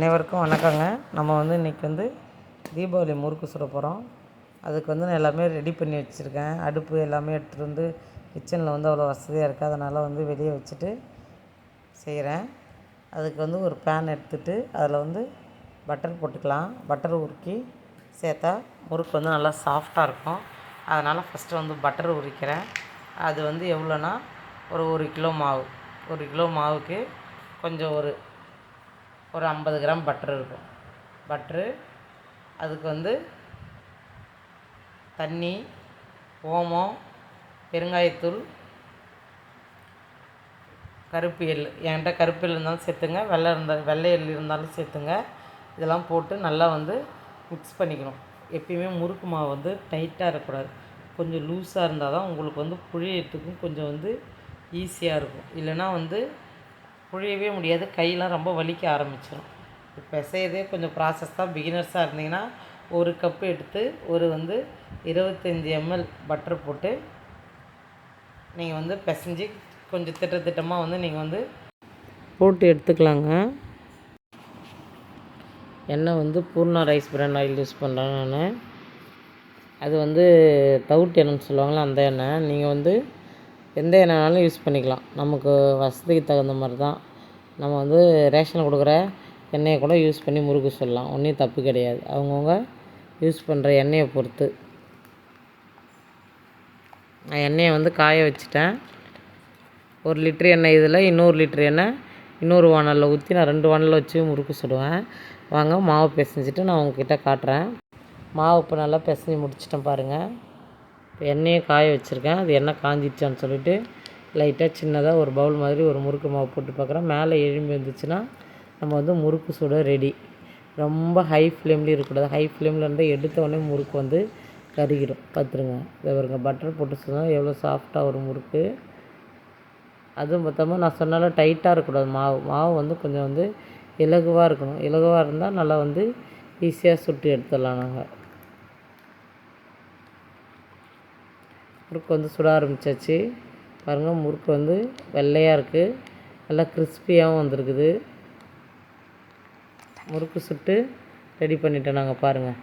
அனைவருக்கும் வணக்கங்க. நம்ம இன்றைக்கி தீபாவளி முறுக்கு சுட போகிறோம். அதுக்கு நான் எல்லாமே ரெடி பண்ணி வச்சுருக்கேன். அடுப்பு எல்லாமே எடுத்துகிட்டு கிச்சனில் அவ்வளோ வசதியாக இருக்குது. அதனால் வெளியே வச்சுட்டு செய்கிறேன். அதுக்கு ஒரு பேன் எடுத்துகிட்டு அதில் பட்டர் போட்டுக்கலாம். பட்டர் உருக்கி சேர்த்தா முறுக்கு நல்லா சாஃப்டாக இருக்கும். அதனால் ஃபஸ்ட்டு பட்டர் உரிக்கிறேன். அது எவ்வளோன்னா ஒரு கிலோ மாவு. 1 கிலோ மாவுக்கு கொஞ்சம் ஒரு 50 கிராம் பட்டர் இருக்கும். பட்ரு அதுக்கு தண்ணி, ஓமம், பெருங்காயத்தூள், கருப்பு எள். என்கிட்ட கருப்பு எள் இருந்தாலும் சேர்த்துங்க, வெள்ளை எள் இருந்தாலும் சேர்த்துங்க. இதெல்லாம் போட்டு நல்லா மிக்ஸ் பண்ணிக்கணும். எப்பயுமே முறுக்கு மாவு டைட்டாக இருக்கக்கூடாது. கொஞ்சம் லூஸாக இருந்தால் தான் உங்களுக்கு புழியறதுக்கும் கொஞ்சம் ஈஸியாக இருக்கும். இல்லைன்னா புழியவே முடியாது, கையெல்லாம் ரொம்ப வலிக்க ஆரம்பிச்சிடும். இப்போ செய்யறதே கொஞ்சம் ப்ராசஸ் தான். பிகினர்ஸாக இருந்தீங்கன்னா 1 கப்பு எடுத்து ஒரு 25 ml பட்டர் போட்டு நீங்கள் பிசைஞ்சு கொஞ்சம் திட்டமாக நீங்கள் போட்டு எடுத்துக்கலாங்க. எண்ணெய் Poorna rice brand oil use பண்ணுறேன் நான். அது தவிட்டு எண்ணெய்னு சொல்லுவாங்களே, அந்த எண்ணெய். நீங்கள் எந்த எண்ணெய்னாலும் யூஸ் பண்ணிக்கலாம். நமக்கு வசதிக்கு தகுந்த மாதிரி தான். நம்ம ரேஷனில் கொடுக்குற எண்ணெயை கூட யூஸ் பண்ணி முறுக்கு சுடலாம். ஒன்றும் தப்பு கிடையாது. அவங்கவுங்க யூஸ் பண்ணுற எண்ணெயை பொறுத்து. நான் எண்ணெயை காய வச்சுட்டேன். 1 லிட்ரு எண்ணெய் இதில், இன்னொரு லிட்ரு எண்ணெய் இன்னொரு வானலில் ஊற்றி நான் 2 வானலில் வச்சு முறுக்கு சுடுவேன். வாங்க மாவு பிசைஞ்சிட்டு நான் உங்ககிட்ட காட்டுறேன். மாவு இப்போ நல்லா பிசைஞ்சு முடிச்சிட்டேன் பாருங்கள். இப்போ எண்ணெயை காய வச்சுருக்கேன். அது எண்ணெய் காஞ்சிடுச்சான்னு சொல்லிவிட்டு லைட்டாக சின்னதாக ஒரு பவுல் மாதிரி ஒரு முறுக்கு மாவு போட்டு பார்க்குறேன். மேலே எழும்பி வந்துச்சுன்னா நம்ம முறுக்கு சுட ரெடி. ரொம்ப ஹை ஃப்ளேம்லேயும் இருக்கக்கூடாது. ஹை ஃப்ளேமில் இருந்தால் எடுத்த உடனே முறுக்கு கருகிடும். பார்த்துருங்க, இதை வருங்க. பட்டர் போட்டு சொன்னால் எவ்வளோ சாஃப்டாக ஒரு முறுக்கு. அதுவும் பார்த்தோமா நான் சொன்னாலும் டைட்டாக இருக்கக்கூடாது. மாவு கொஞ்சம் இலகுவாக இருக்கணும். இலகுவாக இருந்தால் நல்லா ஈஸியாக சுட்டு எடுத்துடலாம். நாங்கள் முறுக்கு சுட ஆரம்பித்தாச்சு பாருங்கள். முறுக்கு வெள்ளையாக இருக்குது, நல்லா கிறிஸ்பியாகவும் வந்திருக்குது. முறுக்கு சுட்டு ரெடி பண்ணிட்டோம் நாங்கள் பாருங்கள்.